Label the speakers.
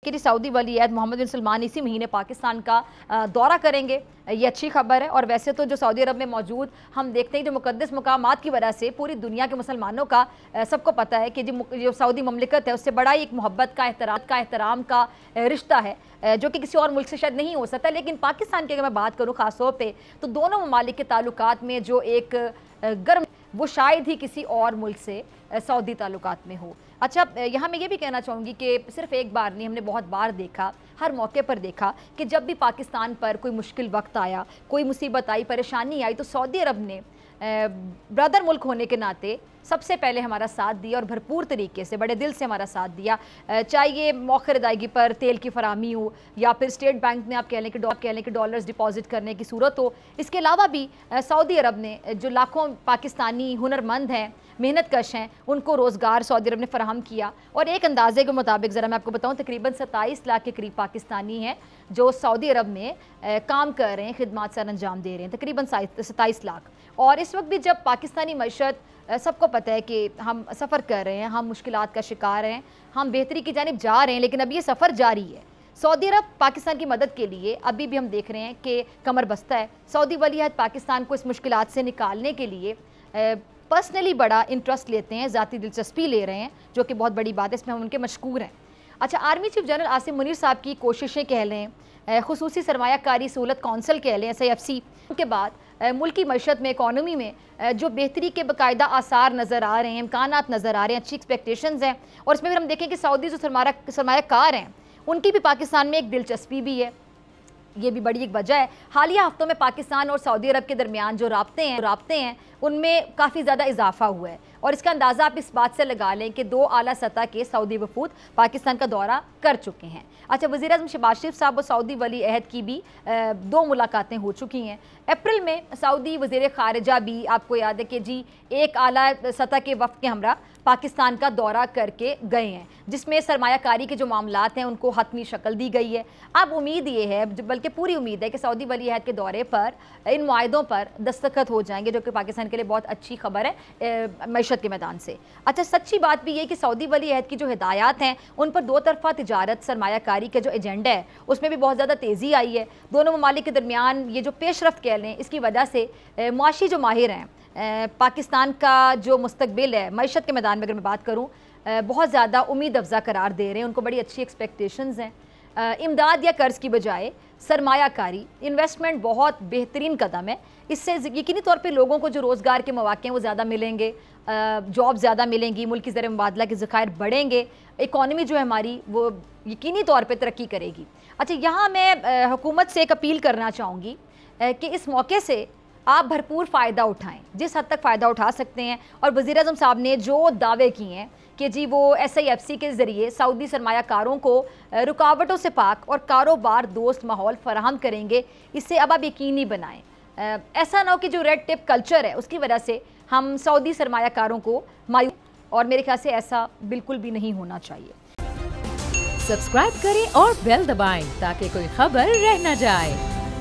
Speaker 1: कि सऊदी वली अहद मोहम्मद बिन सलमान इसी महीने पाकिस्तान का दौरा करेंगे। ये अच्छी खबर है। और वैसे तो जो सऊदी अरब में मौजूद हम देखते हैं जो मुकद्दस मकामात की वजह से पूरी दुनिया के मुसलमानों का सबको पता है कि जो सऊदी ममलिकत है उससे बड़ा ही एक मोहब्बत का एहतराम का रिश्ता है जो कि किसी और मुल्क से शायद नहीं हो सकता। लेकिन पाकिस्तान की अगर मैं बात करूँ ख़ास तौर पर तो दोनों ममालिक के ताल्लुकात में जो एक गर्म वो शायद ही किसी और मुल्क से सऊदी ताल्लुकात में हो। अच्छा, यहाँ मैं ये भी कहना चाहूँगी कि सिर्फ एक बार नहीं, हमने बहुत बार देखा, हर मौके पर देखा कि जब भी पाकिस्तान पर कोई मुश्किल वक्त आया, कोई मुसीबत आई, परेशानी आई तो सऊदी अरब ने ब्रदर मुल्क होने के नाते सबसे पहले हमारा साथ दिया और भरपूर तरीके से बड़े दिल से हमारा साथ दिया। चाहे ये मौखर अदायगी पर तेल की फराहमी हो या फिर स्टेट बैंक में आप कह लें कि डॉलर्स डिपॉजिट करने की सूरत हो। इसके अलावा भी सऊदी अरब ने जो लाखों पाकिस्तानी हुनरमंद हैं, मेहनत कश हैं, उनको रोज़गार सऊदी अरब ने फराहम किया। और एक अंदाजे के मुताबिक ज़रा मैं आपको बताऊँ तकरीबन 27 लाख के करीब पाकिस्तानी हैं जो सऊदी अरब में काम कर रहे हैं, खिदमत सर अंजाम दे रहे हैं, तकरीबन 27 लाख। और इस वक्त भी जब पाकिस्तानी मईशत सबको पता है कि हम सफ़र कर रहे हैं, हम मुश्किलात का शिकार हैं, हम बेहतरी की जानिब जा रहे हैं, लेकिन अब ये सफ़र जारी है। सऊदी अरब पाकिस्तान की मदद के लिए अभी भी हम देख रहे हैं कि कमर बस्ता है। सऊदी वली अहद पाकिस्तान को इस मुश्किलात से निकालने के लिए पर्सनली बड़ा इंटरेस्ट लेते हैं, ज़ाती दिलचस्पी ले रहे हैं, जो कि बहुत बड़ी बात है, इसमें हम उनके मशकूर हैं। अच्छा, army chief general Asim Munir साहब की कोशिशें कह लें, खुसूसी सरमायाकारी सहूलत कौंसल कह लें, SIFC के बाद मुल्की मईशत में, इकॉनमी में जो बेहतरी के बाकायदा आसार नज़र आ रहे हैं, इम्कानात नज़र आ रहे हैं, अच्छी एक्सपेक्टेशंस हैं। और इसमें फिर हम देखें कि सऊदी जो सरमायाकार हैं उनकी भी पाकिस्तान में एक दिलचस्पी भी है, ये भी बड़ी एक वजह है। हालिया हफ्तों में पाकिस्तान और सऊदी अरब के दरमियान जो राब्ते हैं उनमें काफ़ी ज़्यादा इजाफा हुआ है। और इसका अंदाज़ा आप इस बात से लगा लें कि 2 आला सतह के सऊदी वफूद पाकिस्तान का दौरा कर चुके हैं। अच्छा, वज़ीर-ए-आज़म शहबाज शरीफ साहब और सऊदी वली अहद की भी 2 मुलाकातें हो चुकी हैं। अप्रैल में सऊदी वज़ीर ख़ारिजा भी आपको याद है कि जी एक आला सतह के वफ़द के हमरा पाकिस्तान का दौरा करके गए हैं, जिसमें सरमायाकारी के जो मामलात हैं उनको हतमी शक्ल दी गई है। अब उम्मीद ये है, बल्कि पूरी उम्मीद है कि सऊदी वली अहद के दौरे पर इन मुआहदों पर दस्तखत हो जाएंगे, जो कि पाकिस्तान के लिए बहुत अच्छी खबर है मईशत के मैदान से। अच्छा, सच्ची बात भी ये कि सऊदी वली अहद की जो हिदायत हैं उन पर 2 तरफ़ा तिजारत सरमायाकारी का जो एजेंडा है उसमें भी बहुत ज़्यादा तेज़ी आई है। दोनों ममालिक के दरमियान ये जो पेशरफ्त कह लें, इसकी वजह से मुआशी जो माहिर हैं, पाकिस्तान का जो मुस्तकबिल है मईशत के मैदान में अगर मैं बात करूँ, बहुत ज़्यादा उम्मीद अफजा करार दे रहे हैं, उनको बड़ी अच्छी एक्सपेक्टेशंस हैं। इमदाद या कर्ज़ की बजाय सरमायाकारी इन्वेस्टमेंट बहुत बेहतरीन कदम है। इससे यकीनी तौर पे लोगों को जो रोज़गार के मौके हैं वो ज़्यादा मिलेंगे, जॉब ज़्यादा मिलेंगी, मुल्क की ज़र मुबादला के ज़खायर बढ़ेंगे, इकॉनमी जो है हमारी वो यकीनी तौर पे तरक्की करेगी। अच्छा, यहाँ मैं हुकूमत से एक अपील करना चाहूँगी कि इस मौके से आप भरपूर फ़ायदा उठाएं, जिस हद तक फ़ायदा उठा सकते हैं। और वज़ीर-ए-आज़म साहब ने जो दावे किए हैं कि जी वो SIFC के ज़रिए सऊदी सरमायाकारों को रुकावटों से पाक और कारोबार दोस्त माहौल फराहम करेंगे, इससे अब आप यकीनी बनाएं। ऐसा ना हो कि जो रेड टेप कल्चर है उसकी वजह से हम सऊदी सरमायाकारों को मायूस, और मेरे ख्याल से ऐसा बिल्कुल भी नहीं होना चाहिए।
Speaker 2: सब्सक्राइब करें और बेल दबाएं ताकि कोई खबर रह न जाए।